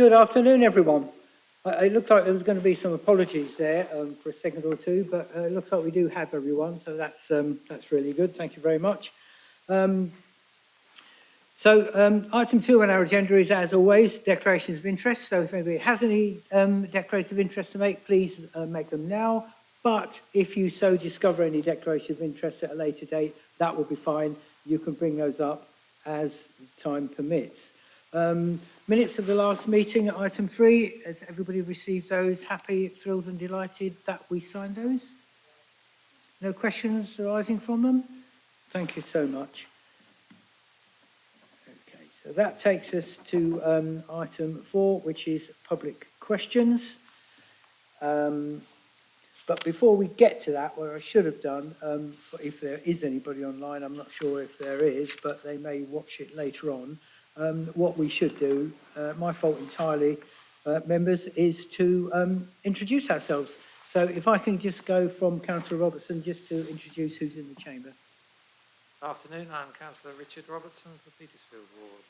Good afternoon, everyone. It looked like there was going to be some apologies there for a second or two, but it looks like we do have everyone, so that's really good. Thank you very much. Item 2 on our agenda is, as always, declarations of interest. So if anybody has any declarations of interest to make, please make them now. But if you so discover any declaration of interest at a later date, that will be fine. You can bring those up as time permits. Minutes of the last meeting at item 3. Has everybody received those? Happy, thrilled and delighted that we signed those? No questions arising from them? Thank you so much. Okay, so that takes us to item 4, which is public questions. But before we get to that, what I should have done, if there is anybody online, I'm not sure if there is, but they may watch it later on. What we should do, my fault entirely, members, is to introduce ourselves. So if I can just go from Councillor Robertson just to introduce who's in the chamber. Good afternoon, I'm Councillor Richard Robertson for Petersfield Ward.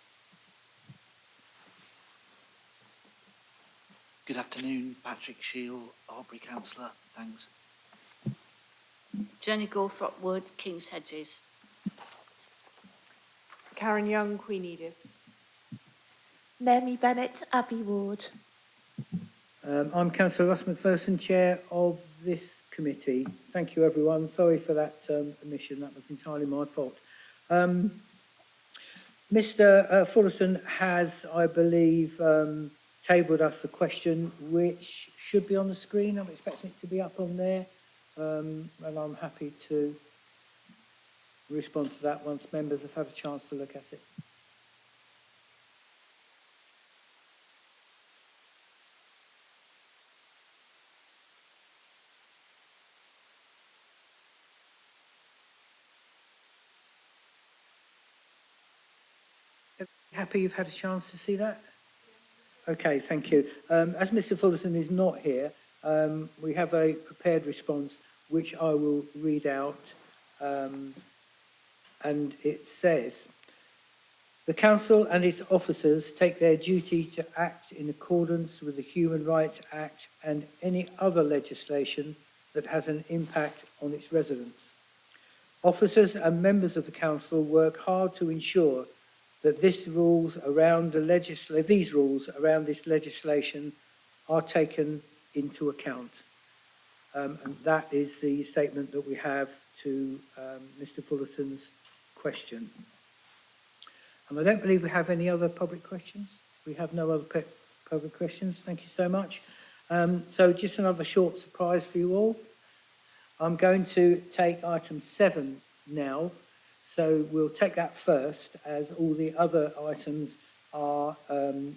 Good afternoon, Patrick Shield, Albury Councillor, thanks. Jenny Gawthrop Wood, King's Hedges. Karen Young, Queen Ediths. Naomi Bennett, Abbey Ward. I'm Councillor Russ McPherson, Chair of this committee. Thank you, everyone. Sorry for that omission. That was entirely my fault. Mr. Fullerton has, I believe, tabled us a question which should be on the screen. I'm expecting it to be up on there, and I'm happy to respond to that once members have had a chance to look at it. Happy you've had a chance to see that? Okay, thank you. As Mr. Fullerton is not here, we have a prepared response which I will read out, and it says, the Council and its officers take their duty to act in accordance with the Human Rights Act and any other legislation that has an impact on its residents. Officers and members of the Council work hard to ensure that these rules around this legislation are taken into account. And that is the statement that we have to Mr. Fullerton's question. And I don't believe we have any other public questions. We have no other public questions. Thank you so much. So just another short surprise for you all. I'm going to take item 7 now. So we'll take that first, as all the other items are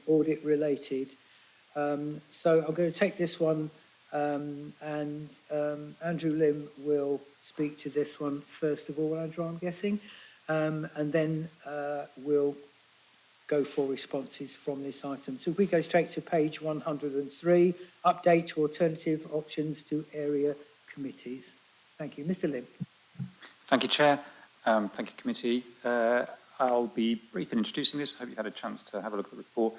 audit related. So I'm going to take this one, and Andrew Lim will speak to this one first of all, Andrew, I'm guessing, and then we'll go for responses from this item. So if we go straight to page 103, update to alternative options to area committees. Thank you. Mr. Lim. Thank you, Chair. Thank you, committee. I'll be brief in introducing this. I hope you've had a chance to have a look at the report.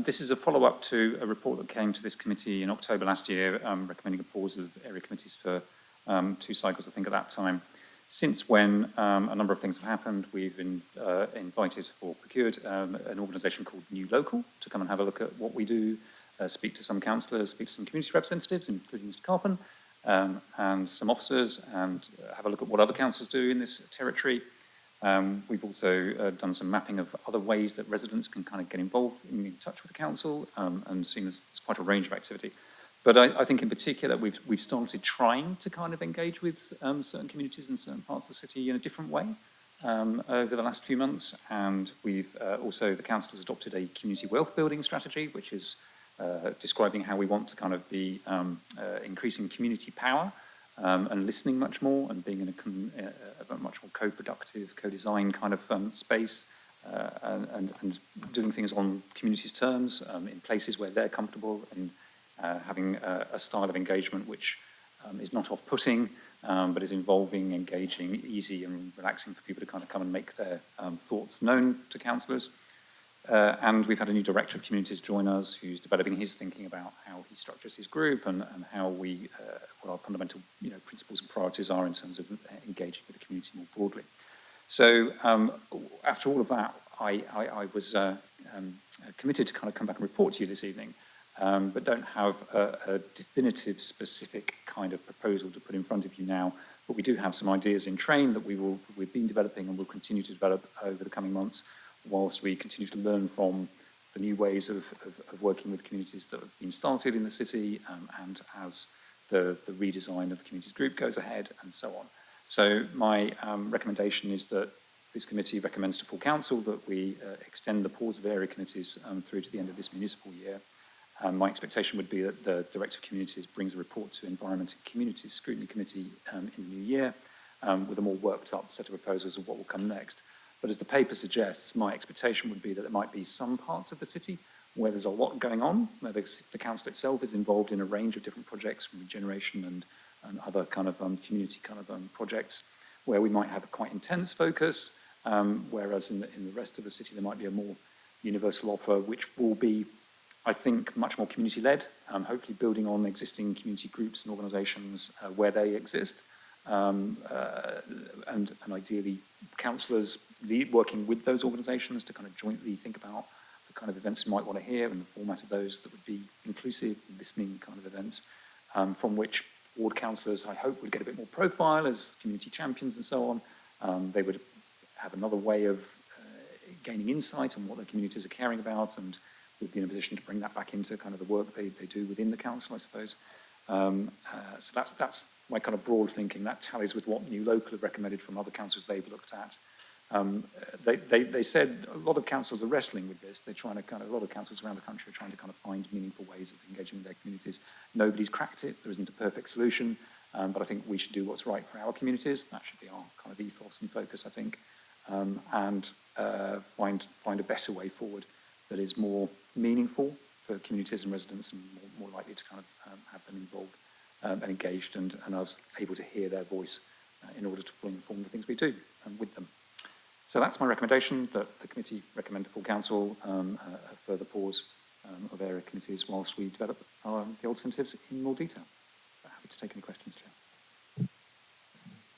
This is a follow-up to a report that came to this committee in October last year, recommending a pause of area committees for 2 cycles, I think, at that time. Since when, a number of things have happened. We've invited or procured an organisation called New Local to come and have a look at what we do, speak to some councillors, speak to some community representatives, including Mr. Carpen, and some officers, and have a look at what other councils do in this territory. We've also done some mapping of other ways that residents can kind of get involved in touch with the council, and seen there's quite a range of activity. But I think in particular we've started trying to kind of engage with certain communities in certain parts of the city in a different way over the last few months, and we've also, the council has adopted a community wealth building strategy, which is describing how we want to kind of be increasing community power and listening much more, and being in a much more co-productive, co-design kind of space, and doing things on communities' terms in places where they're comfortable, and having a style of engagement which is not off-putting, but is involving, engaging, easy and relaxing for people to kind of come and make their thoughts known to councillors. And we've had a new director of communities join us who's developing his thinking about how he structures his group and how we, what our fundamental principles and priorities are in terms of engaging with the community more broadly. So after all of that, I was committed to kind of come back and report to you this evening, but don't have a definitive, specific kind of proposal to put in front of you now. But we do have some ideas in train that we've been developing and will continue to develop over the coming months, whilst we continue to learn from the new ways of working with communities that have been started in the city, and as the redesign of the communities group goes ahead, and so on. So my recommendation is that this committee recommends to full council that we extend the pause of area committees through to the end of this municipal year. My expectation would be that the Director of Communities brings a report to Environment and Communities Scrutiny Committee in the new year with a more worked up set of proposals of what will come next. But as the paper suggests, my expectation would be that there might be some parts of the city where there's a lot going on, where the council itself is involved in a range of different projects from regeneration and other kind of community kind of projects, where we might have a quite intense focus, whereas in the rest of the city there might be a more universal offer, which will be, I think, much more community-led, hopefully building on existing community groups and organisations where they exist, and ideally councillors working with those organisations to kind of jointly think about the kind of events we might want to hear and the format of those that would be inclusive, listening kind of events, from which ward councillors, I hope, would get a bit more profile as community champions and so on. They would have another way of gaining insight on what their communities are caring about, and would be in a position to bring that back into kind of the work they do within the council, I suppose. So that's my kind of broad thinking. That tallies with what New Local have recommended from other councils they've looked at. They said a lot of councils are wrestling with this. They're trying to a lot of councils around the country are trying to kind of find meaningful ways of engaging with their communities. Nobody's cracked it. There isn't a perfect solution, but I think we should do what's right for our communities. That should be our kind of ethos and focus, I think, and find a better way forward that is more meaningful for communities and residents, and more likely to kind of have them involved and engaged, and us able to hear their voice in order to fully inform the things we do with them. So that's my recommendation, that the committee recommend to full council a further pause of area committees whilst we develop the alternatives in more detail. Happy to take any questions, Chair.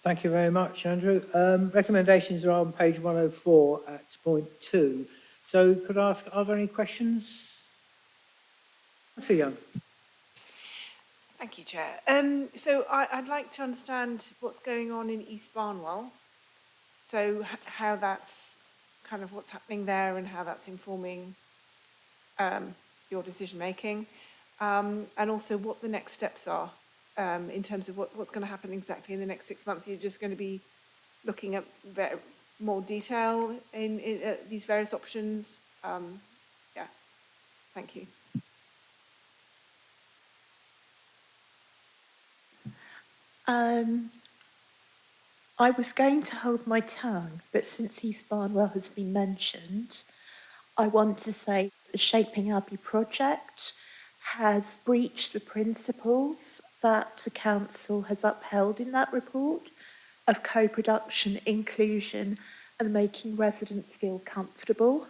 Thank you very much, Andrew. Recommendations are on page 104 at point 2. So could I ask, are there any questions? Councillor Young. Thank you, Chair. So I'd like to understand what's going on in East Barnwell. So how that's kind of what's happening there and how that's informing your decision making, and also what the next steps are in terms of what's going to happen exactly in the next 6 months. You're just going to be looking at more detail in these various options. Yeah, thank you. I was going to hold my tongue, but since East Barnwell has been mentioned, I want to say the Shaping Abbey project has breached the principles that the council has upheld in that report of co-production, inclusion, and making residents feel comfortable.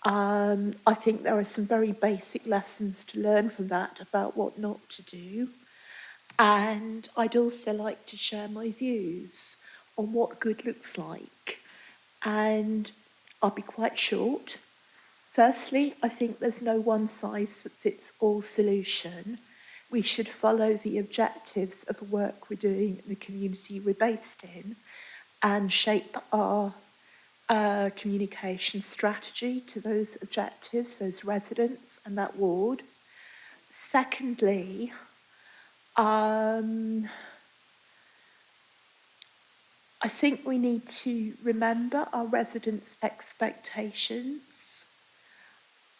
I think there are some very basic lessons to learn from that about what not to do. And I'd also like to share my views on what good looks like. And I'll be quite short. Firstly, I think there's no one-size-fits-all solution. We should follow the objectives of the work we're doing in the community we're based in and shape our communication strategy to those objectives, those residents and that ward. Secondly, I think we need to remember our residents' expectations,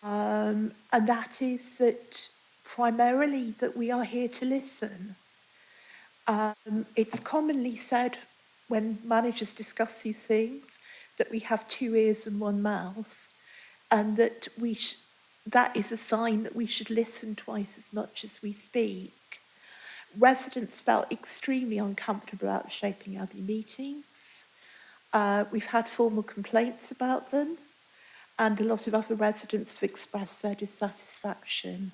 and that is that primarily that we are here to listen. It's commonly said when managers discuss these things that we have 2 ears and 1 mouth, and that that is a sign that we should listen twice as much as we speak. Residents felt extremely uncomfortable about the Shaping Abbey meetings. We've had formal complaints about them. and a lot of other residents have expressed their dissatisfaction.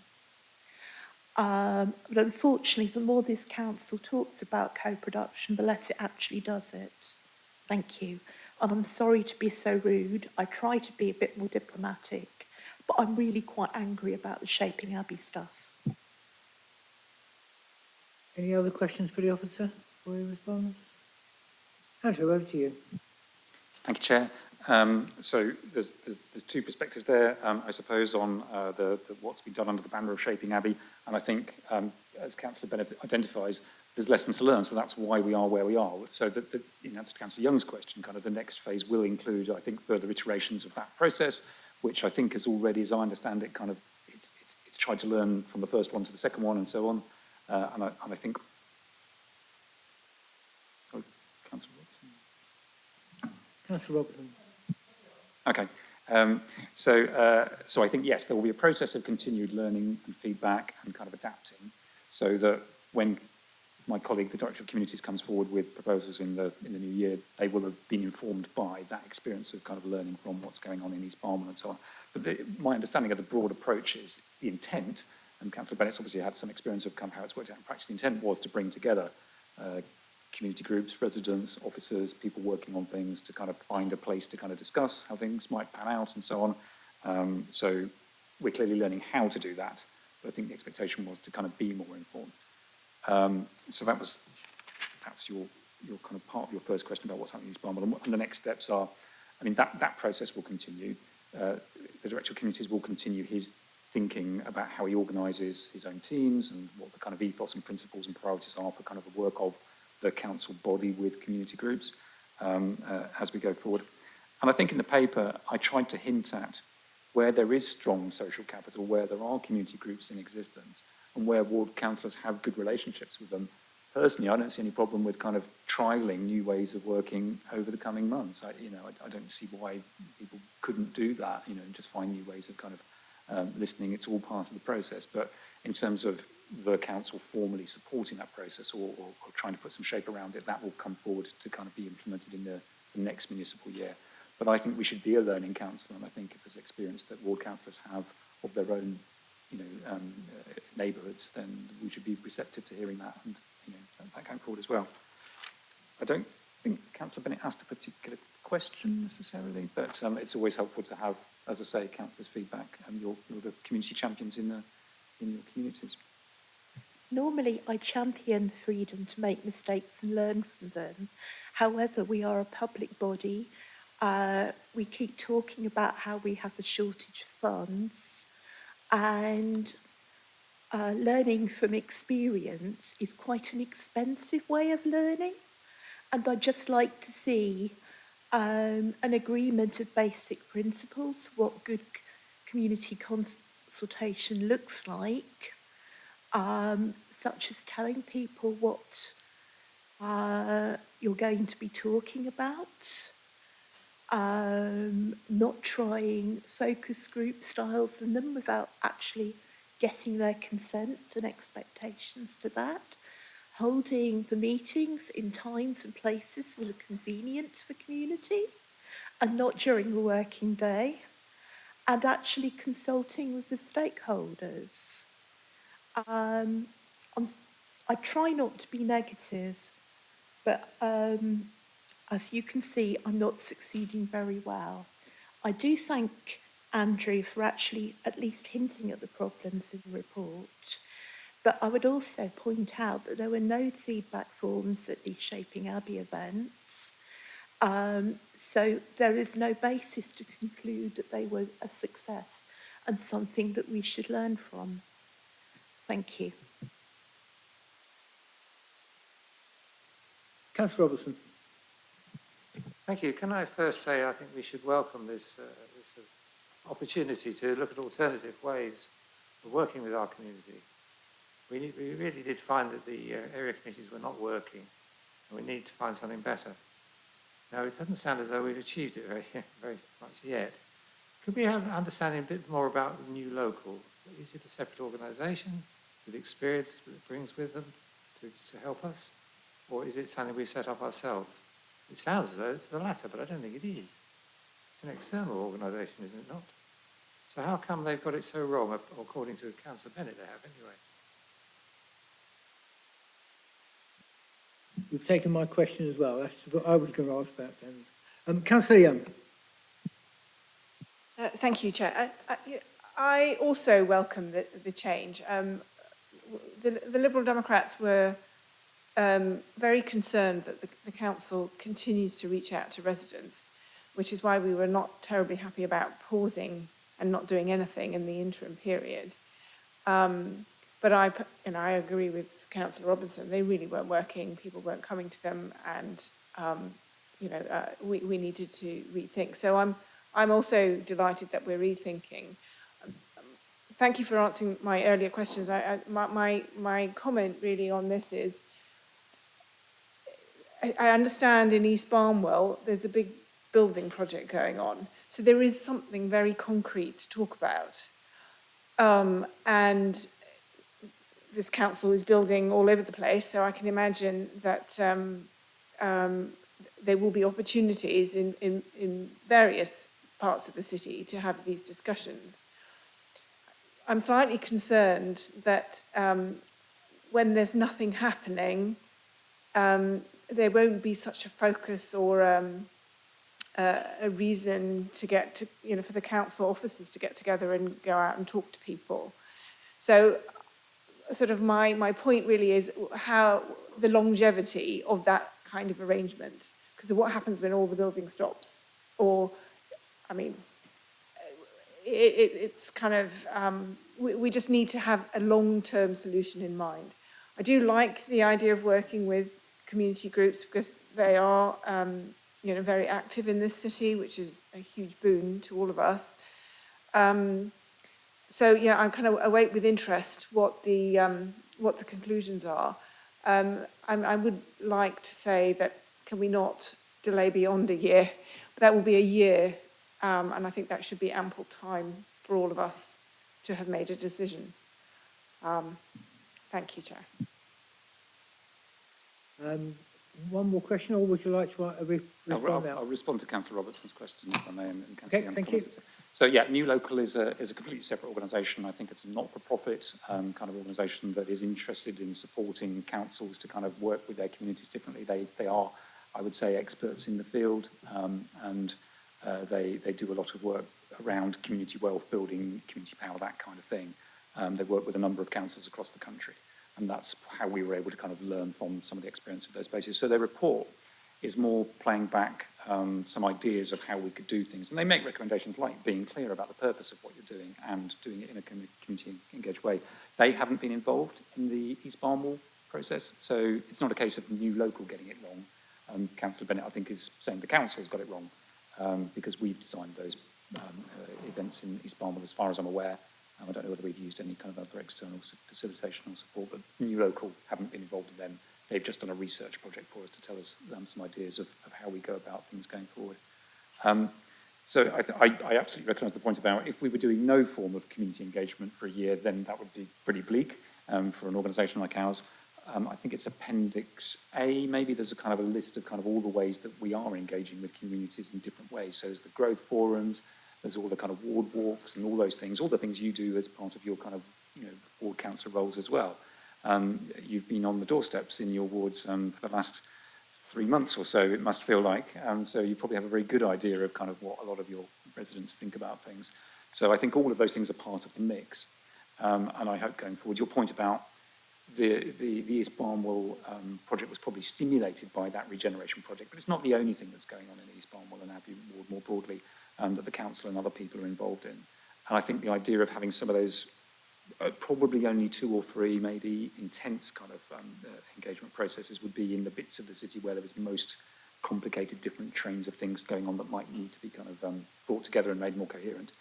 But unfortunately, the more this council talks about co-production, the less it actually does it. Thank you. And I'm sorry to be so rude. I try to be a bit more diplomatic, but I'm really quite angry about the Shaping Abbey stuff. Any other questions for the officer before he responds? Andrew, over to you. Thank you, Chair. So there's two perspectives there, I suppose, on the what's been done under the banner of Shaping Abbey, and I think, as Councillor Bennett identifies, there's lessons to learn, so that's why we are where we are. So in answer to Councillor Young's question, kind of the next phase will include, I think, further iterations of that process, which I think has already, as I understand it, kind of it's tried to learn from the first one to the second one and so on, and I think. Sorry, Councillor Robertson. Councillor Robertson. Okay. So I think, yes, there will be a process of continued learning and feedback and kind of adapting so that when my colleague, the Director of Communities, comes forward with proposals in the new year, they will have been informed by that experience of kind of learning from what's going on in East Barnwell and so on. But my understanding of the broad approach is the intent, and Councillor Bennett's obviously had some experience of kind of how it's worked out in practice. The intent was to bring together community groups, residents, officers, people working on things to kind of find a place to kind of discuss how things might pan out and so on. So we're clearly learning how to do that, but I think the expectation was to kind of be more informed. So that's your kind of part of your first question about what's happening in East Barnwell. And the next steps are, I mean, that process will continue. The Director of Communities will continue his thinking about how he organises his own teams and what the kind of ethos and principles and priorities are for kind of the work of the council body with community groups as we go forward. And I think in the paper, I tried to hint at where there is strong social capital, where there are community groups in existence, and where ward councillors have good relationships with them. Personally, I don't see any problem with kind of trialling new ways of working over the coming months. I don't see why people couldn't do that, and just find new ways of kind of listening. It's all part of the process. But in terms of the council formally supporting that process or trying to put some shape around it, that will come forward to kind of be implemented in the next municipal year. But I think we should be a learning council, and I think if there's experience that ward councillors have of their own, neighbourhoods, then we should be receptive to hearing that and, that going forward as well. I don't think Councillor Bennett asked a particular question necessarily, but it's always helpful to have, as I say, councillors' feedback, and you're the community champions in your communities. Normally, I champion the freedom to make mistakes and learn from them. However, we are a public body. We keep talking about how we have a shortage of funds, and learning from experience is quite an expensive way of learning. And I'd just like to see an agreement of basic principles, what good community consultation looks like, such as telling people what you're going to be talking about, not trying focus group styles in them without actually getting their consent and expectations to that, holding the meetings in times and places that are convenient for community and not during the working day, and actually consulting with the stakeholders. I try not to be negative, but as you can see, I'm not succeeding very well. I do thank Andrew for actually at least hinting at the problems in the report, but I would also point out that there were no feedback forms at the Shaping Abbey events, so there is no basis to conclude that they were a success and something that we should learn from. Thank you. Councillor Robertson. Thank you. Can I first say I think we should welcome this opportunity to look at alternative ways of working with our community. We really did find that the area committees were not working, and we need to find something better. Now, it doesn't sound as though we've achieved it very much yet. Could we have an understanding a bit more about the new local? Is it a separate organisation with experience that it brings with them to help us? Or is it something we've set up ourselves? It sounds as though it's the latter, but I don't think it is. It's an external organisation, isn't it not? So how come they've got it so wrong, according to Councillor Bennett they have anyway? You've taken my question as well. That's what I was going to ask about, Dennis. Councillor Young. Thank you, Chair. I also welcome the change. The Liberal Democrats were very concerned that the council continues to reach out to residents, which is why we were not terribly happy about pausing and not doing anything in the interim period. But I agree with Councillor Robinson. They really weren't working. People weren't coming to them, and we needed to rethink. So I'm also delighted that we're rethinking. Thank you for answering my earlier questions. My comment really on this is, I understand in East Barnwell there's a big building project going on, so there is something very concrete to talk about. And this council is building all over the place, so I can imagine that there will be opportunities in various parts of the city to have these discussions. I'm slightly concerned that when there's nothing happening, there won't be such a focus or a reason to get to, for the council officers to get together and go out and talk to people. So sort of my point really is how the longevity of that kind of arrangement, because what happens when all the building stops? Or, I mean, it's kind of, we just need to have a long-term solution in mind. I do like the idea of working with community groups because they are, very active in this city, which is a huge boon to all of us. So, I kind of await with interest what the conclusions are. I would like to say that can we not delay beyond a year? But that will be a year, and I think that should be ample time for all of us to have made a decision. Thank you, Chair. One more question, or would you like to respond now? I'll respond to Councillor Robertson's question, if I may, and Councillor Young. Thank you. So, yeah, New Local is a completely separate organisation. I think it's a not-for-profit kind of organisation that is interested in supporting councils to kind of work with their communities differently. They are, I would say, experts in the field, and they do a lot of work around community wealth building, community power, that kind of thing. They work with a number of councils across the country. And that's how we were able to kind of learn from some of the experience of those places. So their report is more playing back some ideas of how we could do things. And they make recommendations like being clear about the purpose of what you're doing and doing it in a community-engaged way. They haven't been involved in the East Barnwell process, so it's not a case of New Local getting it wrong. Councillor Bennett, I think, is saying the council's got it wrong because we've designed those events in East Barnwell, as far as I'm aware. I don't know whether we've used any kind of other external facilitation or support, but New Local haven't been involved in them. They've just done a research project for us to tell us some ideas of how we go about things going forward. So I absolutely recognise the point about if we were doing no form of community engagement for a year, then that would be pretty bleak for an organisation like ours. I think it's Appendix A, maybe there's a kind of a list of kind of all the ways that we are engaging with communities in different ways. So there's the growth forums, there's all the kind of ward walks and all those things, all the things you do as part of your kind of, ward councillor roles as well. You've been on the doorsteps in your wards for the last 3 months or so, it must feel like. So you probably have a very good idea of kind of what a lot of your residents think about things. So I think all of those things are part of the mix. And I hope going forward, your point about the East Barnwell project was probably stimulated by that regeneration project, but it's not the only thing that's going on in East Barnwell and Abbey Ward more broadly. That the council and other people are involved in. And I think the idea of having some of those, probably only 2 or 3 maybe intense kind of engagement processes would be in the bits of the city where there is most complicated different trains of things going on that might need to be kind of brought together and made more coherent.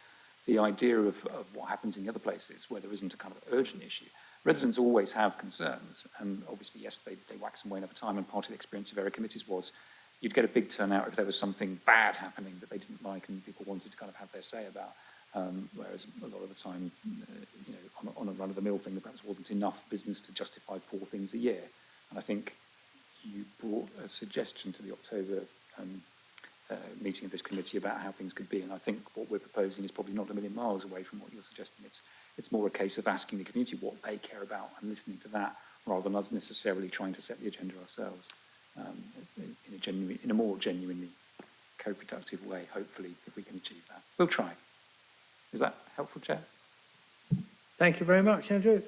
The idea of what happens in the other places where there isn't a kind of urgent issue. Residents always have concerns, and obviously, yes, they wax and wane over time, and part of the experience of area committees was you'd get a big turnout if there was something bad happening that they didn't like and people wanted to kind of have their say about. Whereas a lot of the time, on a run-of-the-mill thing, there perhaps wasn't enough business to justify 4 things a year. And I think you brought a suggestion to the October meeting of this committee about how things could be. And I think what we're proposing is probably not a million miles away from what you're suggesting. It's more a case of asking the community what they care about and listening to that, rather than us necessarily trying to set the agenda ourselves in a more genuinely co-productive way, hopefully, if we can achieve that. We'll try. Is that helpful, Chair? Thank you very much, Andrew.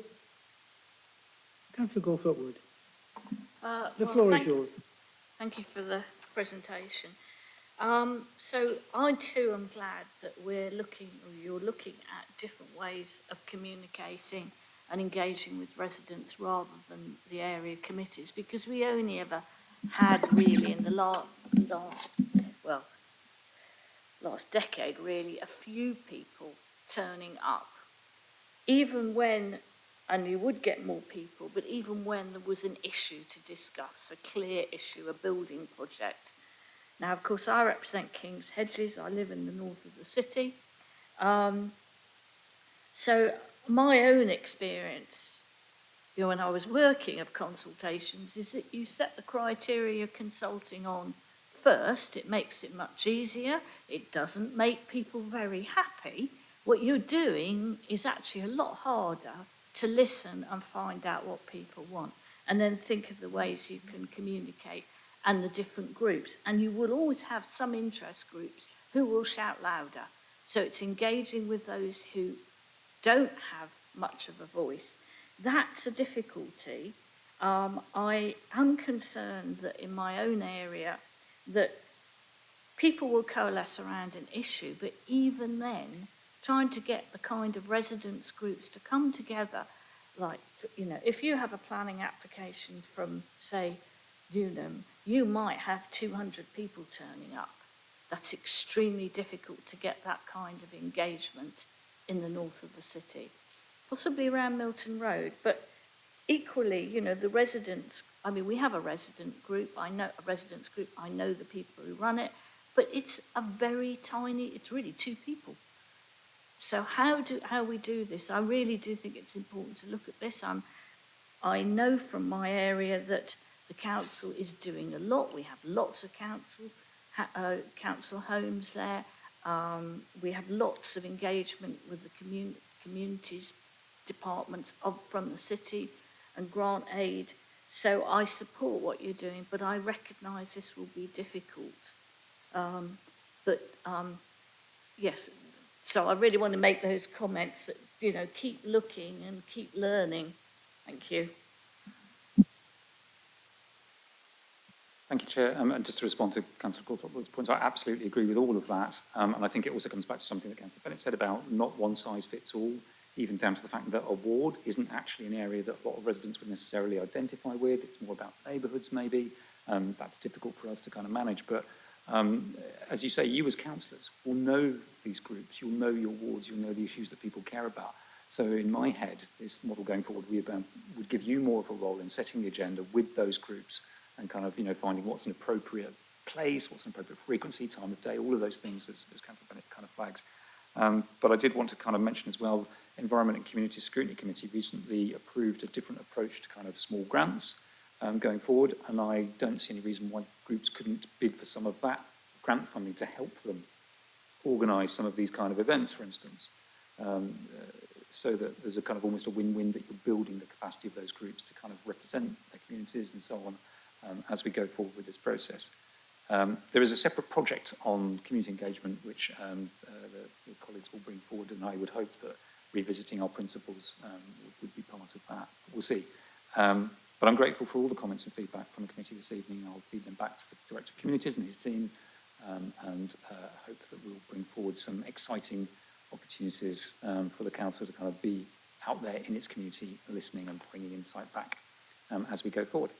Councillor Gorthwood, the floor is yours. Thank you for the presentation. So I too am glad that you're looking at different ways of communicating and engaging with residents rather than the area committees, because we only ever had really in the last decade really a few people turning up, even when, and you would get more people, but even when there was an issue to discuss, a clear issue, a building project. Now, of course, I represent King's Hedges. I live in the north of the city. So my own experience, when I was working of consultations, is that you set the criteria you're consulting on first. It makes it much easier. It doesn't make people very happy. What you're doing is actually a lot harder to listen and find out what people want, and then think of the ways you can communicate and the different groups. And you will always have some interest groups who will shout louder. So it's engaging with those who don't have much of a voice. That's a difficulty. I am concerned that in my own area that people will coalesce around an issue, but even then, trying to get the kind of residents groups to come together, like, if you have a planning application from, say, Unum, you might have 200 people turning up. That's extremely difficult to get that kind of engagement in the north of the city, possibly around Milton Road. But equally, the residents, we have a resident group. I know the people who run it, but it's a very tiny, it's really 2 people. So how we do this, I really do think it's important to look at this. I know from my area that the council is doing a lot. We have lots of council homes there. We have lots of engagement with the communities departments from the city and grant aid. So I support what you're doing, but I recognise this will be difficult. Yes, so I really want to make those comments that, keep looking and keep learning. Thank you. Thank you, Chair. And just to respond to Councillor Gorthwood's points, I absolutely agree with all of that. And I think it also comes back to something that Councillor Bennett said about not one size fits all, even down to the fact that a ward isn't actually an area that a lot of residents would necessarily identify with. It's more about neighbourhoods, maybe. That's difficult for us to kind of manage. But as you say, you as councillors will know these groups, you'll know your wards, you'll know the issues that people care about. So in my head, this model going forward would give you more of a role in setting the agenda with those groups and kind of, finding what's an appropriate place, what's an appropriate frequency, time of day, all of those things as Councillor Bennett kind of flags. But I did want to kind of mention as well, Environment and Community Scrutiny Committee recently approved a different approach to kind of small grants going forward, and I don't see any reason why groups couldn't bid for some of that grant funding to help them organise some of these kind of events, for instance, so that there's a kind of almost a win-win that you're building the capacity of those groups to kind of represent their communities and so on as we go forward with this process. There is a separate project on community engagement which the colleagues will bring forward, and I would hope that revisiting our principles would be part of that. We'll see. But I'm grateful for all the comments and feedback from the committee this evening. I'll feed them back to the Director of Communities and his team, and hope that we'll bring forward some exciting opportunities for the council to kind of be out there in its community, listening and bringing insight back as we go forward.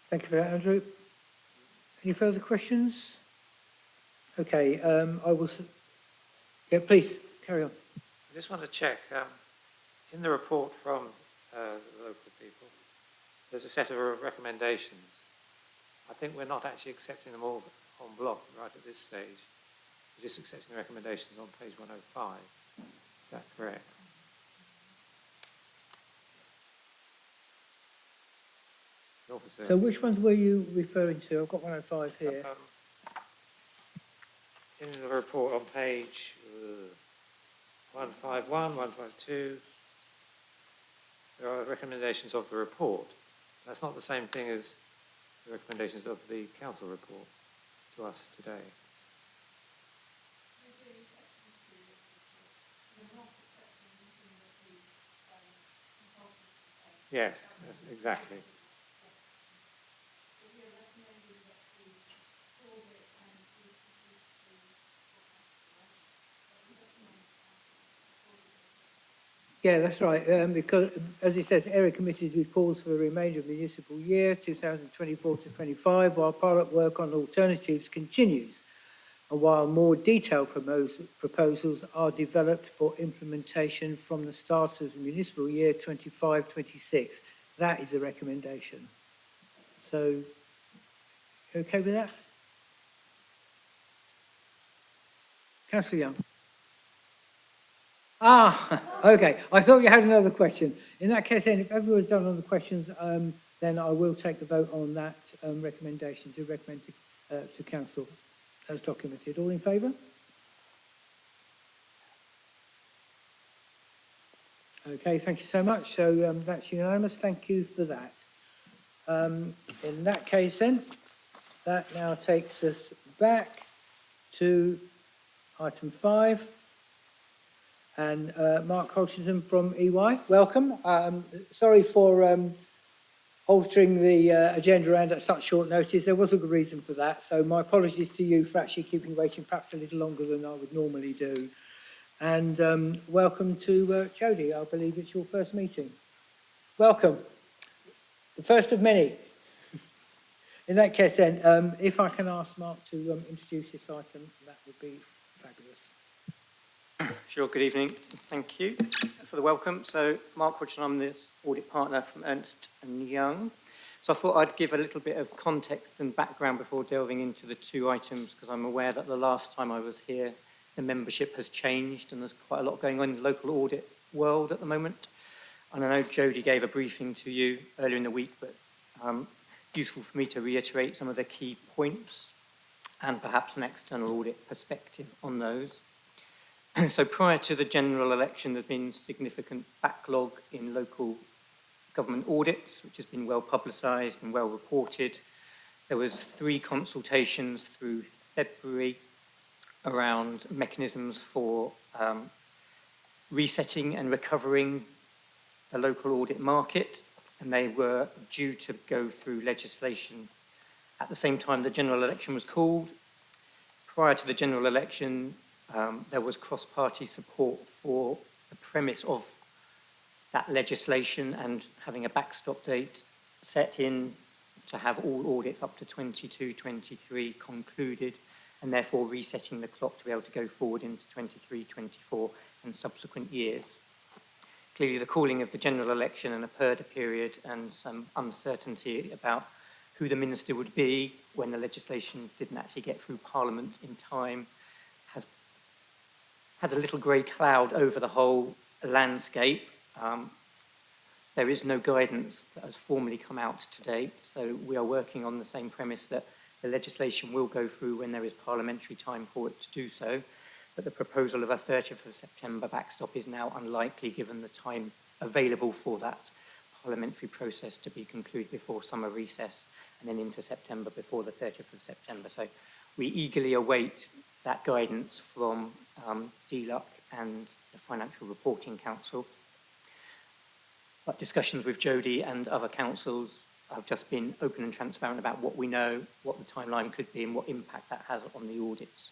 Thank you for that, Andrew. Any further questions? Okay, I will... Yeah, please, carry on. I just want to check, in the report from the local people, there's a set of recommendations. I think we're not actually accepting them all en bloc right at this stage. We're just accepting the recommendations on page 105. Is that correct? the officer. So which ones were you referring to? I've got 105 here. In the report on page 151, 152, there are recommendations of the report. That's not the same thing as the recommendations of the council report to us today. Yes, exactly. Yeah, that's right. Because, as it says, area committees reports for the remainder of the municipal year 2024 to 25, while pilot work on alternatives continues, and while more detailed proposals are developed for implementation from the start of the municipal year 25-26. That is the recommendation. So, you okay with that? Councillor Young. Okay. I thought you had another question. In that case, then, if everyone's done on the questions, then I will take the vote on that recommendation to recommend to council as documented. All in favour? Okay, thank you so much. So that's unanimous. Thank you for that. In that case, then, that now takes us back to item 5. And Mark Hodgson from EY, welcome. Sorry for altering the agenda around at such short notice. There was a good reason for that. So my apologies to you for actually keeping waiting perhaps a little longer than I would normally do. And welcome to Jodie. I believe it's your first meeting. Welcome. The first of many. In that case then, if I can ask Mark to introduce this item, that would be fabulous. Sure, good evening. Thank you for the welcome. So, Mark Hodgson, I'm the audit partner from Ernst & Young. So I thought I'd give a little bit of context and background before delving into the two items, because I'm aware that the last time I was here, the membership has changed and there's quite a lot going on in the local audit world at the moment. And I know Jodie gave a briefing to you earlier in the week, but useful for me to reiterate some of the key points and perhaps an external audit perspective on those. So prior to the general election, there's been significant backlog in local government audits, which has been well publicised and well reported. There was 3 consultations through February around mechanisms for resetting and recovering the local audit market, and they were due to go through legislation at the same time the general election was called. Prior to the general election, there was cross-party support for the premise of that legislation and having a backstop date set in to have all audits up to 22-23 concluded, and therefore resetting the clock to be able to go forward into 23-24 and subsequent years. Clearly, the calling of the general election and a purdah period and some uncertainty about who the minister would be when the legislation didn't actually get through Parliament in time has had a little grey cloud over the whole landscape. There is no guidance that has formally come out to date, so we are working on the same premise that the legislation will go through when there is parliamentary time for it to do so, but the proposal of a 30th of September backstop is now unlikely given the time available for that parliamentary process to be concluded before summer recess and then into September before the 30th of September. So we eagerly await that guidance from DLUC and the Financial Reporting Council. But discussions with Jodie and other councils have just been open and transparent about what we know, what the timeline could be, and what impact that has on the audits.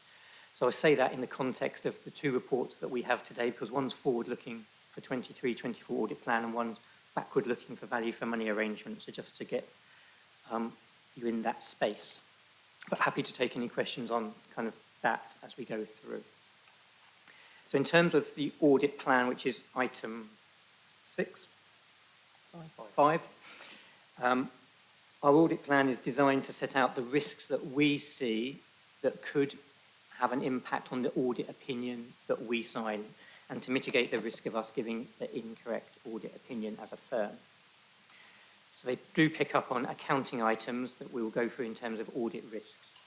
So I say that in the context of the 2 reports that we have today, because one's forward-looking for 23-24 audit plan and one's backward-looking for value for money arrangements, so just to get you in that space. But happy to take any questions on kind of that as we go through. So in terms of the audit plan, which is item 6, 5, our audit plan is designed to set out the risks that we see that could have an impact on the audit opinion that we sign and to mitigate the risk of us giving the incorrect audit opinion as a firm. So they do pick up on accounting items that we will go through in terms of audit risks.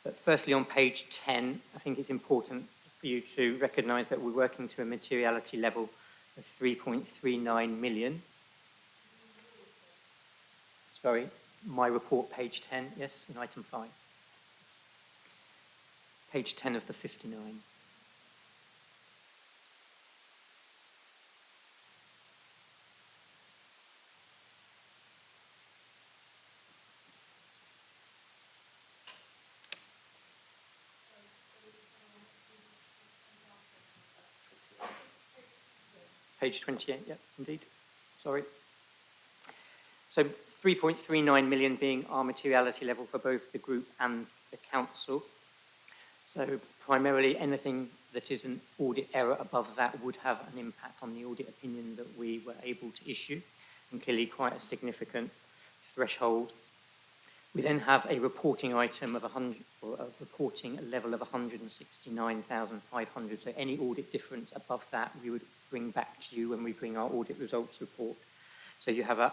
But firstly, on page 10, I think it's important for you to recognise that we're working to a materiality level of 3.39 million. Sorry, my report, page 10, yes, in item 5. Page 10 of the 59. Page 28, yeah, indeed. Sorry. So 3.39 million being our materiality level for both the group and the council. So primarily anything that is an audit error above that would have an impact on the audit opinion that we were able to issue, and clearly quite a significant threshold. We then have a reporting item of 100, or a reporting level of 169,500. So any audit difference above that, we would bring back to you when we bring our audit results report. So you have an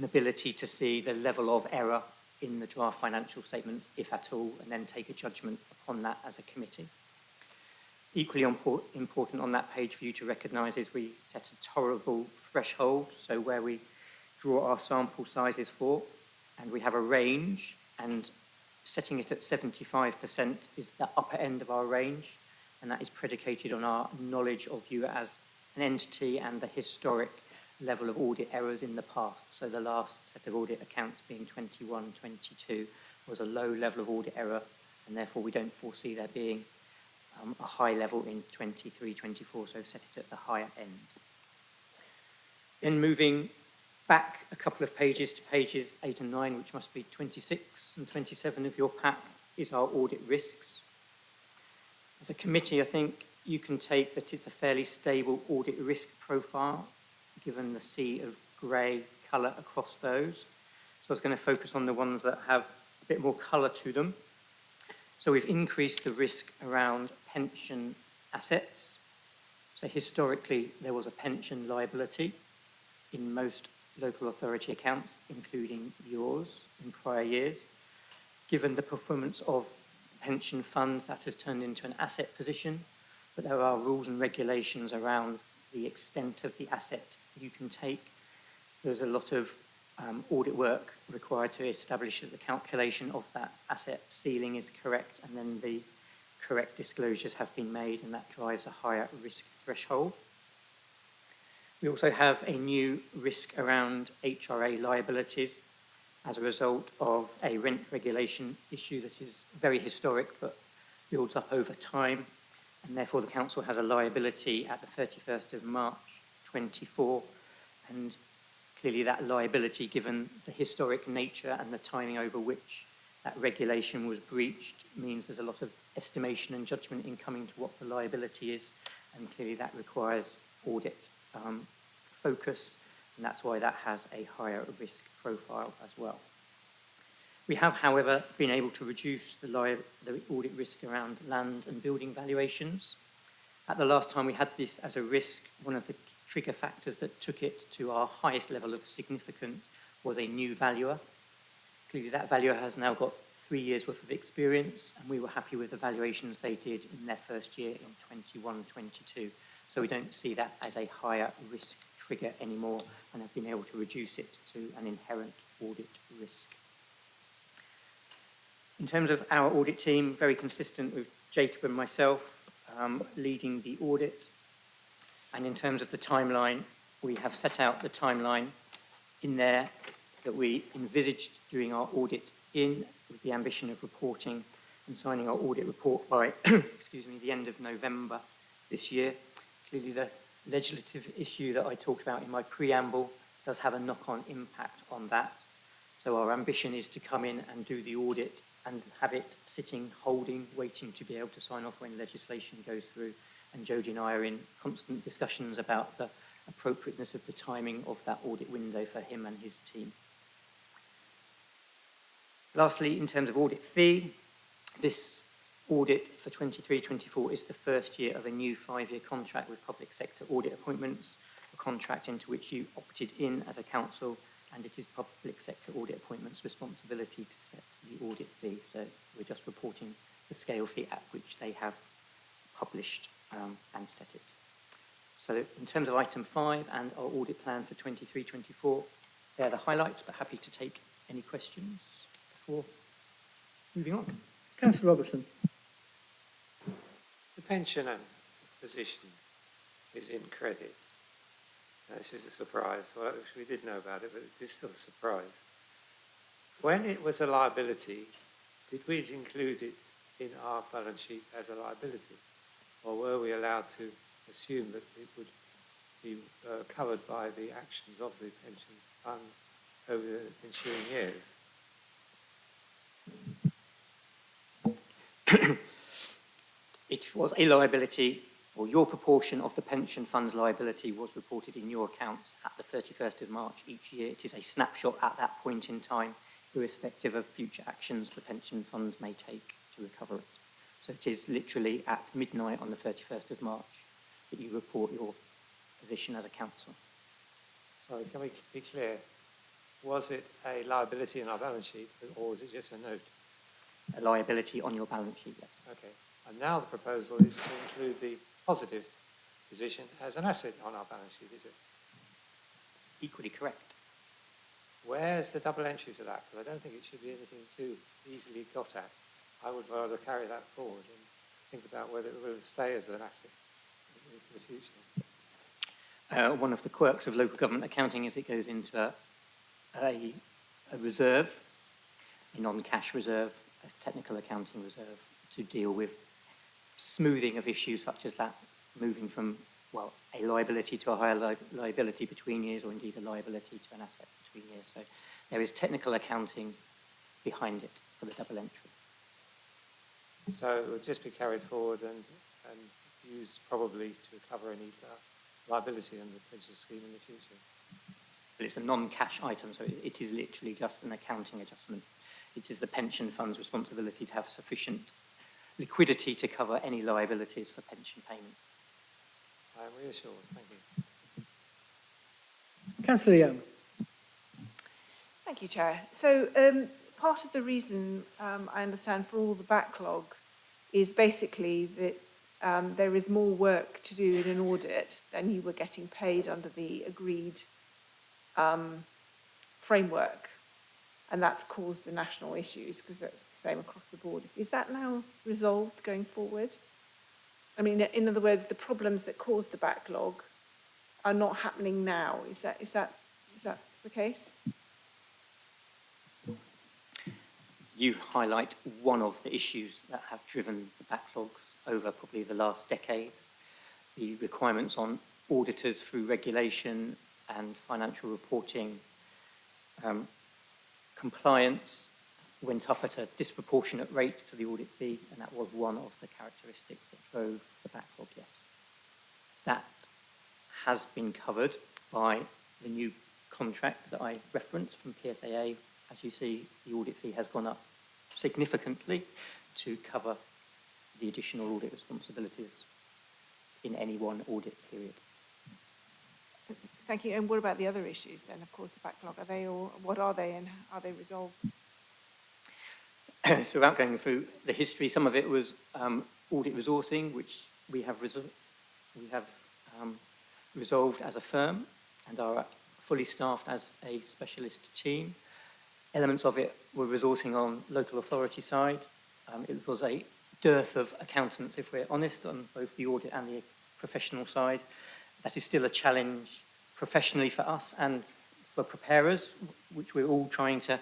ability to see the level of error in the draft financial statements, if at all, and then take a judgment upon that as a committee. Equally important on that page for you to recognise is we set a tolerable threshold, so where we draw our sample sizes for, and we have a range, and setting it at 75% is the upper end of our range, and that is predicated on our knowledge of you as an entity and the historic level of audit errors in the past. So the last set of audit accounts being 21-22 was a low level of audit error, and therefore we don't foresee there being a high level in 23-24, so set it at the higher end. Then moving back a couple of pages to pages 8 and 9, which must be 26 and 27 of your pack, is our audit risks. As a committee, I think you can take that it's a fairly stable audit risk profile, given the sea of grey colour across those. So I was going to focus on the ones that have a bit more colour to them. So we've increased the risk around pension assets. So historically, there was a pension liability in most local authority accounts, including yours, in prior years. Given the performance of pension funds, that has turned into an asset position, but there are rules and regulations around the extent of the asset you can take. There's a lot of audit work required to establish that the calculation of that asset ceiling is correct, and then the correct disclosures have been made, and that drives a higher risk threshold. We also have a new risk around HRA liabilities as a result of a rent regulation issue that is very historic but builds up over time, and therefore the council has a liability at the 31st of March 24, and clearly that liability, given the historic nature and the timing over which that regulation was breached, means there's a lot of estimation and judgment in coming to what the liability is, and clearly that requires audit focus, and that's why that has a higher risk profile as well. We have, however, been able to reduce the audit risk around land and building valuations. At the last time we had this as a risk, one of the trigger factors that took it to our highest level of significance was a new valuer. Clearly that valuer has now got 3 years worth of experience, and we were happy with the valuations they did in their first year in 21-22. So we don't see that as a higher risk trigger anymore, and have been able to reduce it to an inherent audit risk. In terms of our audit team, very consistent with Jacob and myself leading the audit. And in terms of the timeline, we have set out the timeline in there that we envisaged doing our audit in, with the ambition of reporting and signing our audit report by the end of November this year. Clearly the legislative issue that I talked about in my preamble does have a knock-on impact on that. So our ambition is to come in and do the audit and have it sitting, holding, waiting to be able to sign off when legislation goes through. And Jodie and I are in constant discussions about the appropriateness of the timing of that audit window for him and his team. Lastly, in terms of audit fee, this audit for 23-24 is the first year of a new 5-year contract with public sector audit appointments contract into which you opted in as a council, and it is public sector audit appointments' responsibility to set the audit fee. So we're just reporting the scale fee at which they have published and set it. So in terms of item 5 and our audit plan for 23-24, they're the highlights, but happy to take any questions before moving on. Councillor Robertson. The pensioner position is in credit. Now, this is a surprise. Well, we did know about it, but it is still a surprise. When it was a liability, did we include it in our balance sheet as a liability? Or were we allowed to assume that it would be covered by the actions of the pension fund over the ensuing years? It was a liability, or your proportion of the pension fund's liability was reported in your accounts at the 31st of March each year. It is a snapshot at that point in time, irrespective of future actions the pension fund may take to recover it. So it is literally at midnight on the 31st of March that you report your position as a council. Sorry, can we be clear? Was it a liability in our balance sheet, or was it just a note? A liability on your balance sheet, yes. Okay. And now the proposal is to include the positive position as an asset on our balance sheet, is it? Equally correct. Where's the double entry for that? Because I don't think it should be anything too easily got at. I would rather carry that forward and think about whether it will stay as an asset into the future. One of the quirks of local government accounting is it goes into a reserve, a non-cash reserve, a technical accounting reserve, to deal with smoothing of issues such as that, moving from, well, a liability to a higher liability between years, or indeed a liability to an asset between years. So there is technical accounting behind it for the double entry. So it will just be carried forward and used probably to cover any liability under the pension scheme in the future. But it's a non-cash item, so it is literally just an accounting adjustment. It is the pension fund's responsibility to have sufficient liquidity to cover any liabilities for pension payments. I am reassured. Thank you. Councillor Young. Thank you, Chair. So part of the reason I understand for all the backlog is basically that there is more work to do in an audit than you were getting paid under the agreed framework. And that's caused the national issues, because that's the same across the board. Is that now resolved going forward? I mean, in other words, the problems that caused the backlog are not happening now. Is that the case? You highlight one of the issues that have driven the backlogs over probably the last decade. The requirements on auditors through regulation and financial reporting compliance went up at a disproportionate rate to the audit fee, and that was one of the characteristics that drove the backlog, yes. That has been covered by the new contract that I referenced from PSAA. As you see, the audit fee has gone up significantly to cover the additional audit responsibilities in any one audit period. Thank you. And what about the other issues then? Of course, the backlog, are they all, what are they, and are they resolved? So without going through the history, some of it was audit resourcing, which we have resolved as a firm and are fully staffed as a specialist team. Elements of it were resourcing on local authority side. It was a dearth of accountants, if we're honest, on both the audit and the professional side. That is still a challenge professionally for us and for preparers, which we're all trying to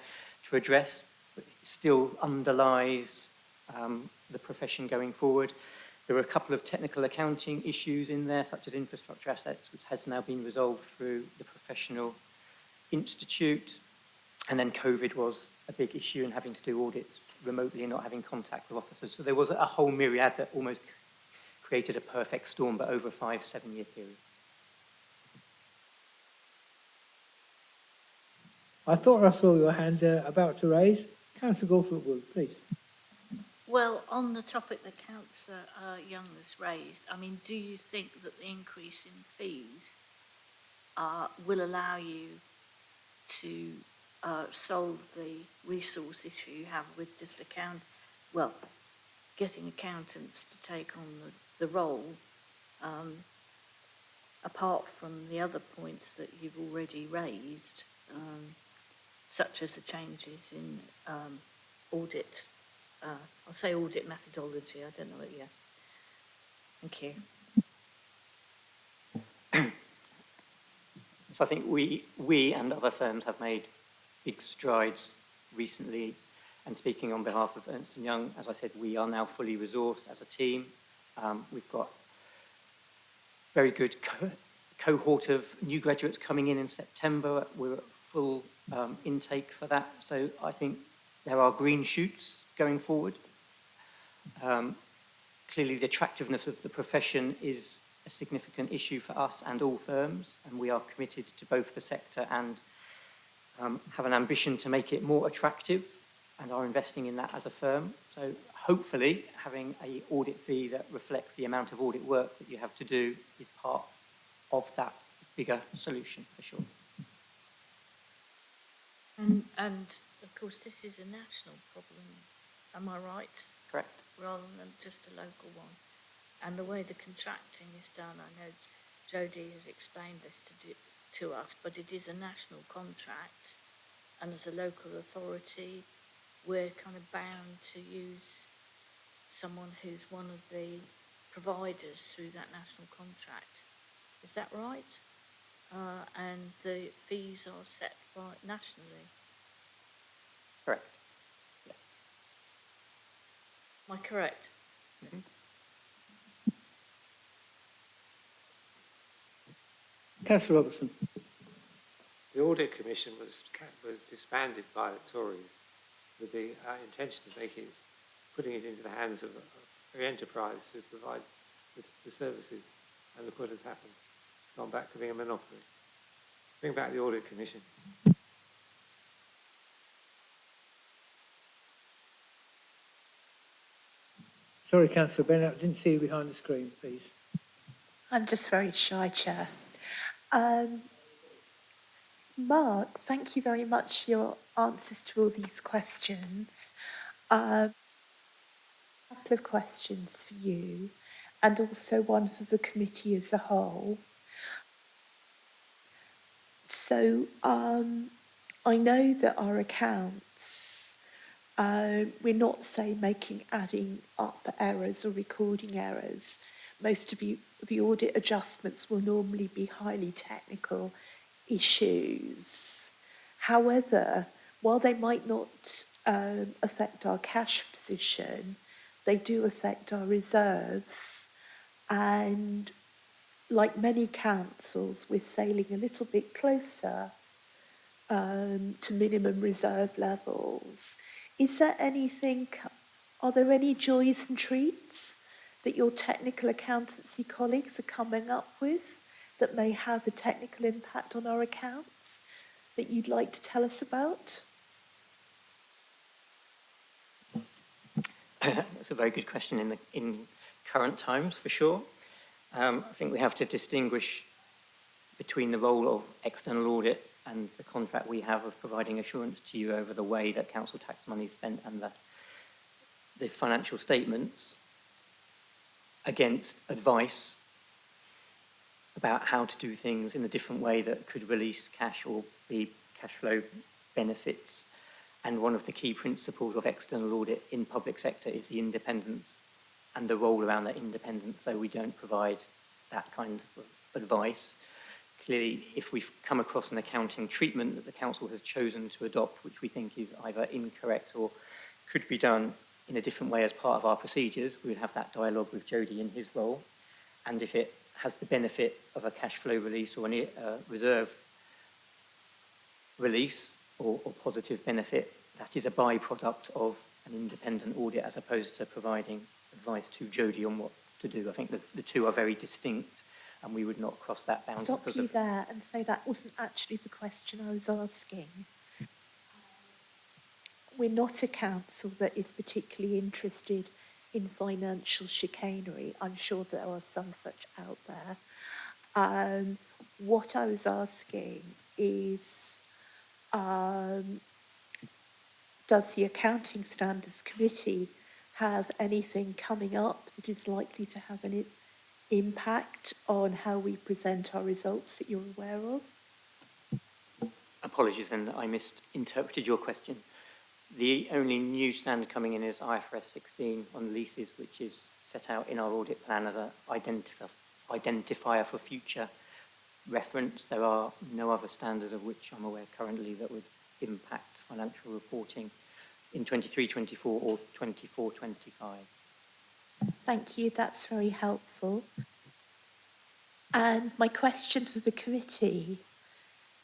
address, but it still underlies the profession going forward. There were a couple of technical accounting issues in there, such as infrastructure assets, which has now been resolved through the Professional Institute. And then COVID was a big issue in having to do audits remotely and not having contact with officers. So there was a whole myriad that almost created a perfect storm, but over a 5-7 year period. I thought I saw your hand about to raise. Councillor Gorthwood, please. Well, on the topic that Councillor Young has raised, I mean, do you think that the increase in fees will allow you to solve the resource issue you have with just getting accountants to take on the role, apart from the other points that you've already raised, such as the changes in audit, I'll say audit methodology, I don't know it yet. Thank you. So I think we and other firms have made big strides recently. And speaking on behalf of Ernst & Young, as I said, we are now fully resourced as a team. We've got very good cohort of new graduates coming in September. We're at full intake for that. So I think there are green shoots going forward. Clearly, the attractiveness of the profession is a significant issue for us and all firms, and we are committed to both the sector and have an ambition to make it more attractive, and are investing in that as a firm. So hopefully having an audit fee that reflects the amount of audit work that you have to do is part of that bigger solution, for sure. And of course, this is a national problem, am I right? Correct. Rather than just a local one. And the way the contracting is done, I know Jodie has explained this to us, but it is a national contract, and as a local authority, we're kind of bound to use someone who's one of the providers through that national contract. Is that right? And the fees are set nationally. Correct. Yes. Am I correct? Mm-hmm. Councillor Robertson. The Audit Commission was disbanded by the Tories with the intention of putting it into the hands of an enterprise to provide the services. And look what has happened. It's gone back to being a monopoly. Bring back the Audit Commission. Sorry, Councillor Bennett, I didn't see you behind the screen, please. I'm just very shy, Chair. Mark, thank you very much for your answers to all these questions. A couple of questions for you, and also one for the committee as a whole. So I know that our accounts, we're not, say, adding up errors or recording errors. Most of the audit adjustments will normally be highly technical issues. However, while they might not affect our cash position, they do affect our reserves. And like many councils, we're sailing a little bit closer to minimum reserve levels. Are there any joys and treats that your technical accountancy colleagues are coming up with that may have a technical impact on our accounts that you'd like to tell us about? That's a very good question in current times, for sure. I think we have to distinguish between the role of external audit and the contract we have of providing assurance to you over the way that council tax money is spent and the financial statements against advice about how to do things in a different way that could release cash or be cash flow benefits. And one of the key principles of external audit in public sector is the independence and the role around that independence, so we don't provide that kind of advice. Clearly, if we've come across an accounting treatment that the council has chosen to adopt, which we think is either incorrect or could be done in a different way as part of our procedures, we would have that dialogue with Jodie in his role. And if it has the benefit of a cash flow release or a reserve release or positive benefit, that is a byproduct of an independent audit as opposed to providing advice to Jodie on what to do. I think the two are very distinct and we would not cross that boundary. Stop you there and say that wasn't actually the question I was asking. We're not a council that is particularly interested in financial chicanery. I'm sure there are some such out there. What I was asking is, does the Accounting Standards Committee have anything coming up that is likely to have an impact on how we present our results that you're aware of? Apologies then that I misinterpreted your question. The only new standard coming in is IFRS 16 on leases, which is set out in our audit plan as an identifier for future reference. There are no other standards of which I'm aware currently that would impact financial reporting in 23-24 or 24-25. Thank you, that's very helpful. And my question for the committee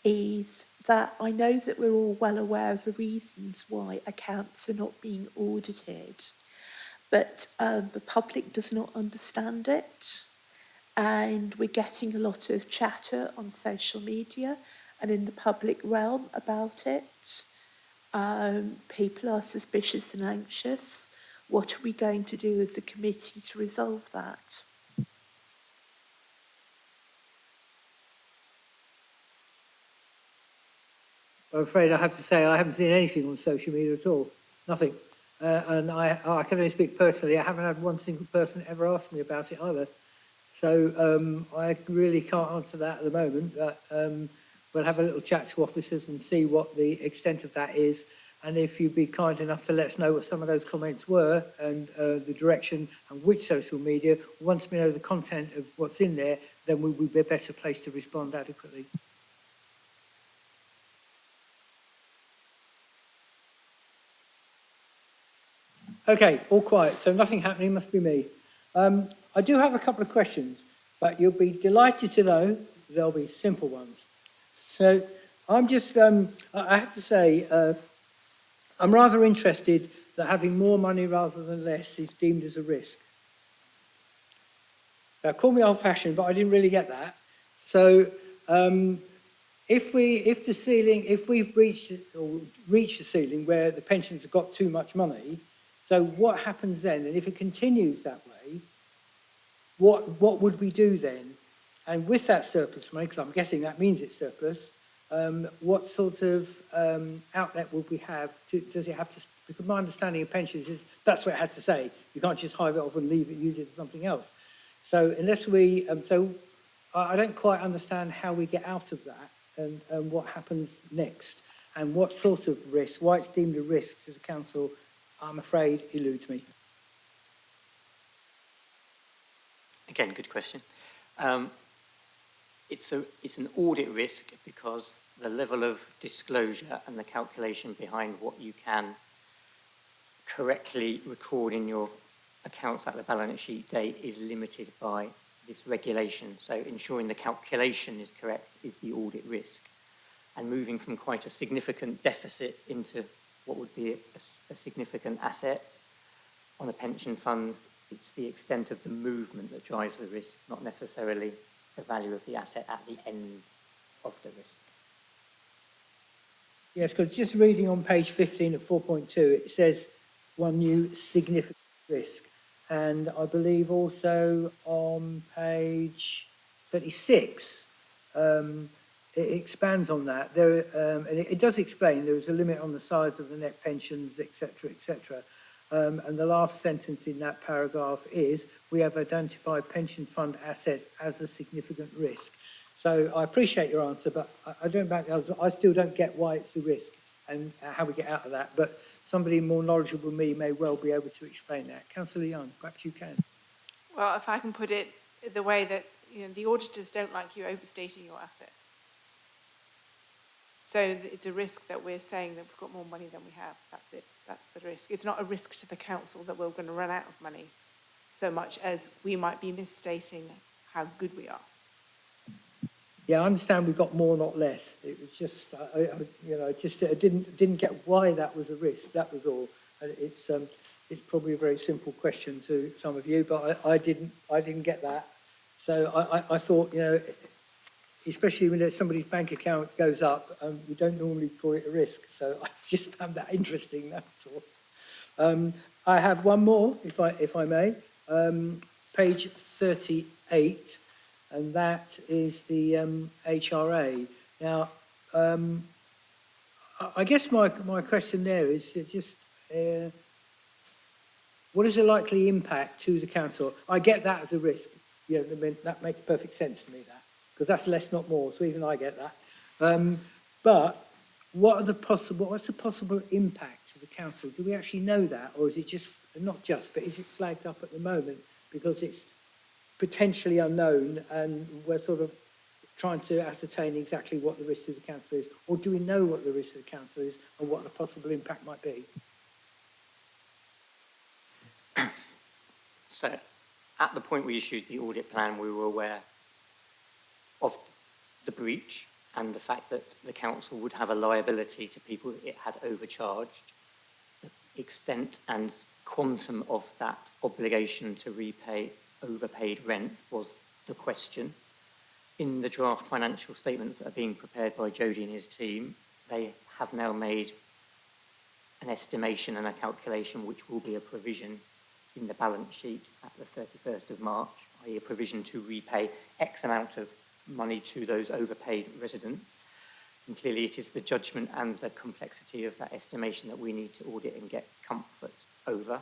is that I know that we're all well aware of the reasons why accounts are not being audited, but the public does not understand it. And we're getting a lot of chatter on social media and in the public realm about it. People are suspicious and anxious. What are we going to do as a committee to resolve that? I'm afraid I have to say I haven't seen anything on social media at all. Nothing. And I can only speak personally. I haven't had one single person ever ask me about it either. So I really can't answer that at the moment. But we'll have a little chat to officers and see what the extent of that is. And if you'd be kind enough to let us know what some of those comments were and the direction and which social media, once we know the content of what's in there, then we would be a better place to respond adequately. Okay, all quiet, so nothing happening, must be me. I do have a couple of questions, but you'll be delighted to know they'll be simple ones. So I'm just, I have to say, I'm rather interested that having more money rather than less is deemed as a risk. Now, call me old-fashioned, but I didn't really get that. So if we've reached the ceiling where the pensions have got too much money, so what happens then? And if it continues that way, what would we do then? And with that surplus money, because I'm guessing that means it's surplus, what sort of outlet would we have? Does it have to? Because my understanding of pensions is that's what it has to say. You can't just hive it off and leave it, use it for something else. So unless we, I don't quite understand how we get out of that and what happens next and what sort of risk, why it's deemed a risk to the council, I'm afraid eludes me. Again, good question. It's an audit risk because the level of disclosure and the calculation behind what you can correctly record in your accounts at the balance sheet date is limited by this regulation. So ensuring the calculation is correct is the audit risk. And moving from quite a significant deficit into what would be a significant asset on a pension fund, it's the extent of the movement that drives the risk, not necessarily the value of the asset at the end of the risk. Yes, because just reading on page 15 of 4.2, it says one new significant risk. And I believe also on page 36, it expands on that. And it does explain there is a limit on the size of the net pensions, etc., etc. And the last sentence in that paragraph is, we have identified pension fund assets as a significant risk. So I appreciate your answer, but I still don't get why it's a risk and how we get out of that. But somebody more knowledgeable than me may well be able to explain that. Councillor Young, perhaps you can. Well, if I can put it the way that the auditors don't like you overstating your assets. So it's a risk that we're saying that we've got more money than we have. That's it. That's the risk. It's not a risk to the council that we're going to run out of money so much as we might be misstating how good we are. Yeah, I understand we've got more, not less. It was just, I didn't get why that was a risk. That was all. And it's probably a very simple question to some of you, but I didn't get that. So I thought, especially when somebody's bank account goes up, we don't normally call it a risk. So I've just found that interesting. That's all. I have one more, if I may. Page 38. and that is the HRA. Now, I guess my question there is just what is the likely impact to the council? I get that as a risk. Yeah, I mean, that makes perfect sense to me, that, because that's less, not more. So even I get that. But what's the possible impact to the council? Do we actually know that, or is it just not just, but is it flagged up at the moment because it's potentially unknown, and we're sort of trying to ascertain exactly what the risk to the council is, or do we know what the risk to the council is and what the possible impact might be? So, at the point we issued the audit plan, we were aware of the breach and the fact that the council would have a liability to people it had overcharged. The extent and quantum of that obligation to repay overpaid rent was the question. In the draft financial statements that are being prepared by Jody and his team, they have now made an estimation and a calculation which will be a provision in the balance sheet at the 31st of March, i.e. a provision to repay X amount of money to those overpaid residents. And clearly it is the judgment and the complexity of that estimation that we need to audit and get comfort over.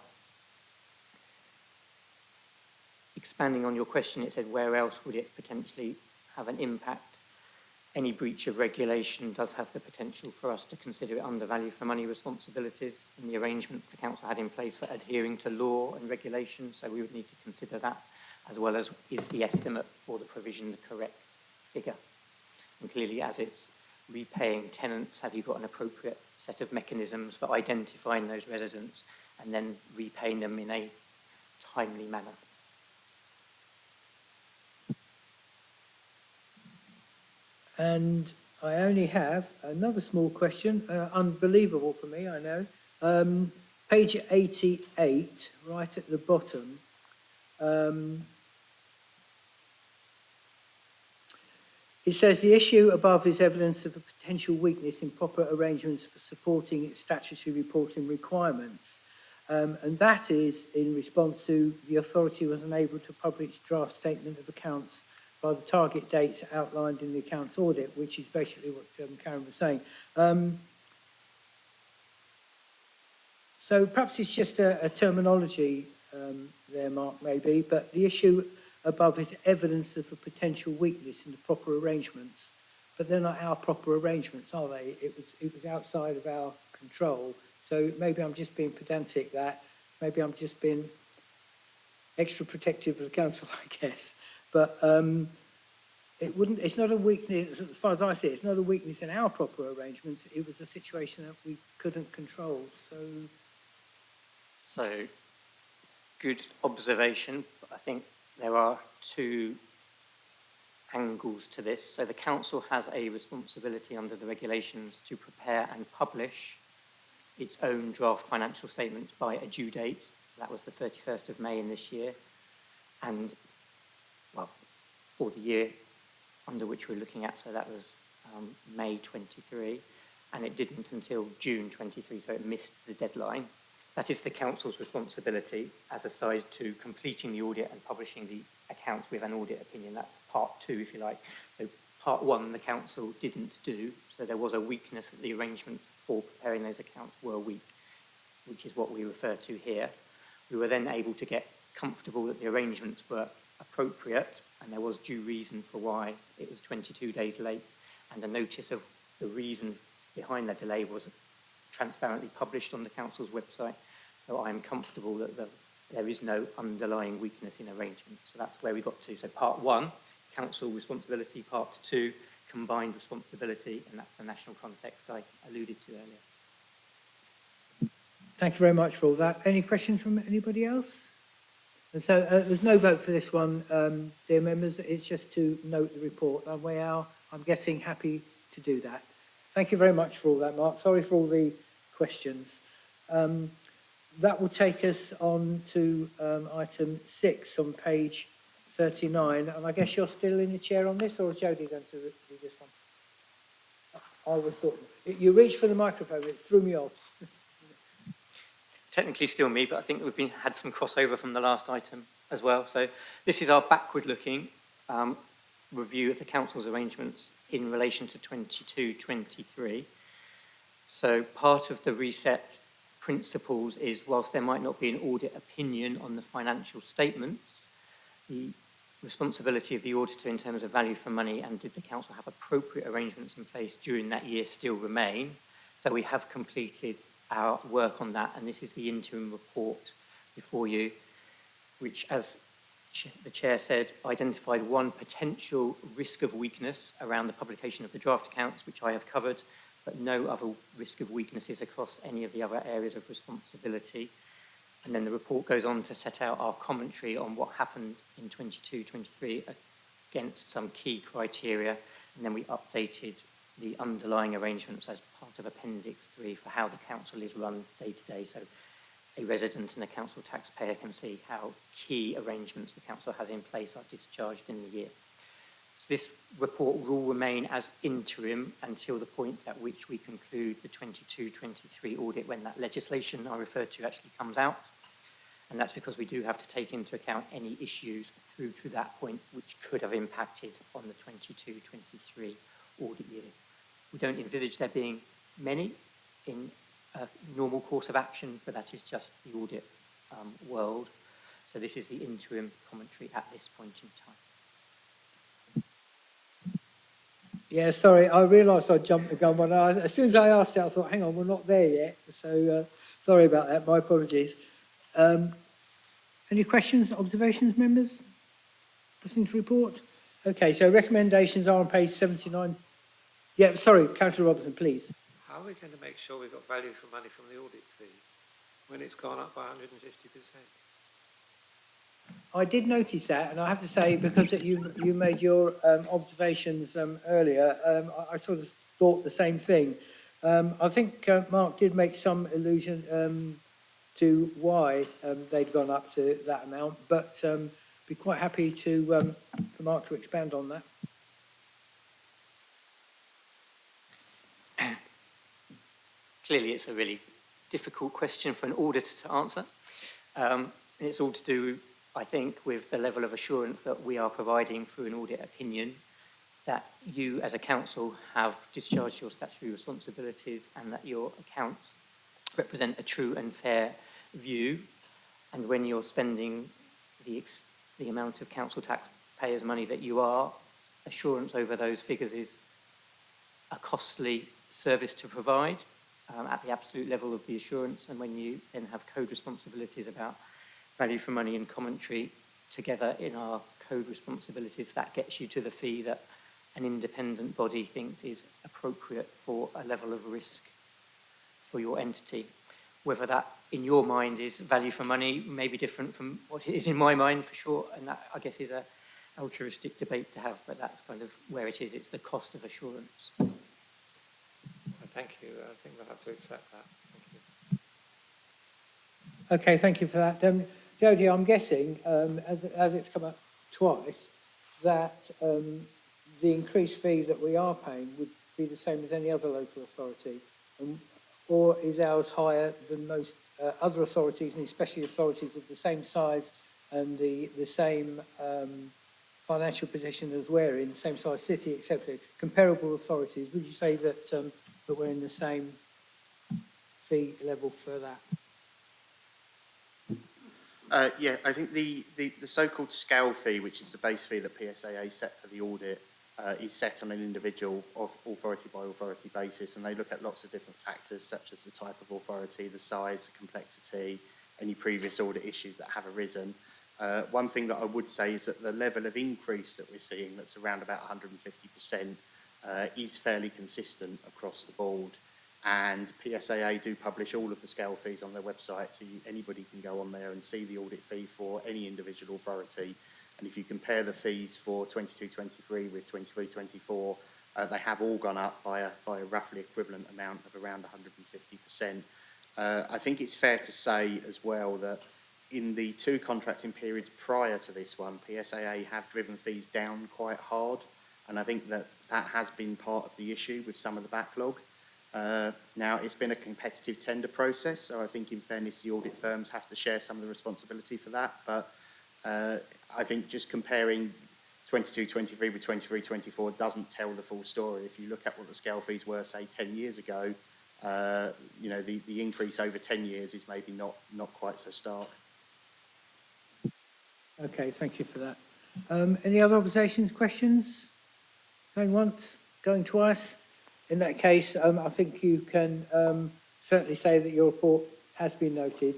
Expanding on your question, it said where else would it potentially have an impact? Any breach of regulation does have the potential for us to consider it under value for money responsibilities and the arrangements the council had in place for adhering to law and regulation. So we would need to consider that, as well as is the estimate for the provision the correct figure? And clearly, as it's repaying tenants, have you got an appropriate set of mechanisms for identifying those residents and then repaying them in a timely manner? And I only have another small question, unbelievable for me, I know. Page 88, right at the bottom. It says the issue above is evidence of a potential weakness in proper arrangements for supporting its statutory reporting requirements. And that is in response to the authority was unable to publish draft statement of accounts by the target dates outlined in the accounts audit, which is basically what Karen was saying. So perhaps it's just a terminology there, Mark, maybe, but the issue above is evidence of a potential weakness in the proper arrangements, but they're not our proper arrangements, are they? It was outside of our control. So maybe I'm just being pedantic that, maybe I'm just being extra protective of the council, I guess. But it's not a weakness, as far as I see it, it's not a weakness in our proper arrangements. It was a situation that we couldn't control. So good observation. I think there are two angles to this. So the council has a responsibility under the regulations to prepare and publish its own draft financial statement by a due date. That was the 31st of May in this year. And, well, for the year under which we're looking at, so that was May 23, and it didn't until June 23, so it missed the deadline. That is the council's responsibility as aside to completing the audit and publishing the accounts with an audit opinion. That's part two, if you like. So part one, the council didn't do, so there was a weakness that the arrangements for preparing those accounts were weak, which is what we refer to here. We were then able to get comfortable that the arrangements were appropriate and there was due reason for why it was 22 days late, and a notice of the reason behind the delay was transparently published on the council's website. So I'm comfortable that there is no underlying weakness in arrangement. So that's where we got to. So part one, council responsibility, part two, combined responsibility, and that's the national context I alluded to earlier. Thank you very much for all that. Any questions from anybody else? And so there's no vote for this one, dear members. It's just to note the report. And we are, I'm guessing, happy to do that. Thank you very much for all that, Mark. Sorry for all the questions. That will take us on to item 6 on page 39. And I guess you're still in the chair on this, or is Jody going to do this one? I would have thought. You reached for the microphone, it threw me off. Technically still me, but I think we've had some crossover from the last item as well. So this is our backward-looking review of the council's arrangements in relation to 22-23. So part of the reset principles is, whilst there might not be an audit opinion on the financial statements, the responsibility of the auditor in terms of value for money and did the council have appropriate arrangements in place during that year still remain. So we have completed our work on that, and this is the interim report before you, which, as the Chair said, identified one potential risk of weakness around the publication of the draft accounts, which I have covered, but no other risk of weaknesses across any of the other areas of responsibility. And then the report goes on to set out our commentary on what happened in 22-23 against some key criteria, and then we updated the underlying arrangements as part of Appendix 3 for how the council is run day to day. So a resident and a council taxpayer can see how key arrangements the council has in place are discharged in the year. So this report will remain as interim until the point at which we conclude the 22-23 audit, when that legislation I referred to actually comes out. And that's because we do have to take into account any issues through to that point which could have impacted on the 22-23 audit year. We don't envisage there being many in a normal course of action, but that is just the audit world. So this is the interim commentary at this point in time. Yeah, sorry, I realised I jumped the gun when as soon as I asked it, I thought, hang on, we're not there yet. So sorry about that, my apologies. Any questions, observations, members? Nothing to report? Okay, so recommendations are on page 79. Yeah, sorry, Councillor Robertson, please. How are we going to make sure we've got value for money from the audit fee when it's gone up by 150%? I did notice that, and I have to say, because you made your observations earlier, I sort of thought the same thing. I think Mark did make some allusion to why they'd gone up to that amount, but be quite happy to for Mark to expand on that. Clearly, it's a really difficult question for an auditor to answer. And it's all to do, I think, with the level of assurance that we are providing through an audit opinion that you as a council have discharged your statutory responsibilities and that your accounts represent a true and fair view. And when you're spending the amount of council taxpayers' money that you are, assurance over those figures is a costly service to provide. At the absolute level of the assurance, and when you then have code responsibilities about value for money and commentary together in our code responsibilities, that gets you to the fee that an independent body thinks is appropriate for a level of risk for your entity. Whether that in your mind is value for money may be different from what it is in my mind, for sure, and that I guess is a altruistic debate to have, but that's kind of where it is. It's the cost of assurance. Thank you. I think we'll have to accept that. Thank you. Okay, thank you for that. Jodie, I'm guessing, as it's come up twice, that the increased fee that we are paying would be the same as any other local authority, or is ours higher than most other authorities, and especially authorities of the same size and the same financial position as we're in, the same size city, etc. Comparable authorities, would you say that that we're in the same fee level for that? Yeah, I think the so-called scale fee, which is the base fee that PSAA set for the audit, is set on an individual authority by authority basis, and they look at lots of different factors such as the type of authority, the size, the complexity, any previous audit issues that have arisen. One thing that I would say is that the level of increase that we're seeing, that's around about 150%, is fairly consistent across the board, and PSAA do publish all of the scale fees on their website, so anybody can go on there and see the audit fee for any individual authority. And if you compare the fees for 22-23 with 23-24, they have all gone up by a roughly equivalent amount of around 150%. I think it's fair to say as well that in the two contracting periods prior to this one, PSAA have driven fees down quite hard, and I think that has been part of the issue with some of the backlog. Now, it's been a competitive tender process, so I think in fairness the audit firms have to share some of the responsibility for that, but I think just comparing 22-23 with 23-24 doesn't tell the full story. If you look at what the scale fees were, say, 10 years ago, you know, the increase over 10 years is maybe not quite so stark. Okay, thank you for that. Any other observations, questions? Going once, going twice? In that case, I think you can certainly say that your report has been noted.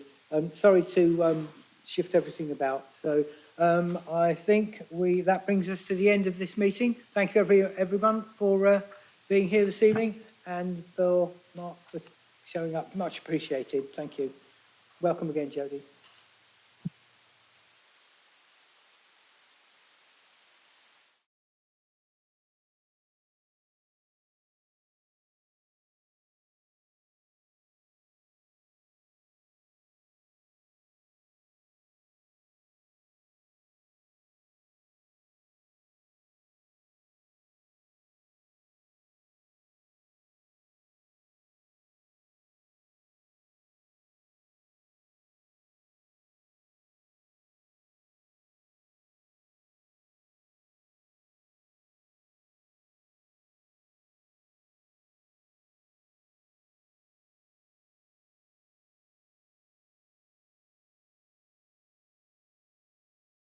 Sorry to shift everything about. So I think that brings us to the end of this meeting. Thank you everyone for being here this evening, and for Mark for showing up. Much appreciated. Thank you. Welcome again, Jodie.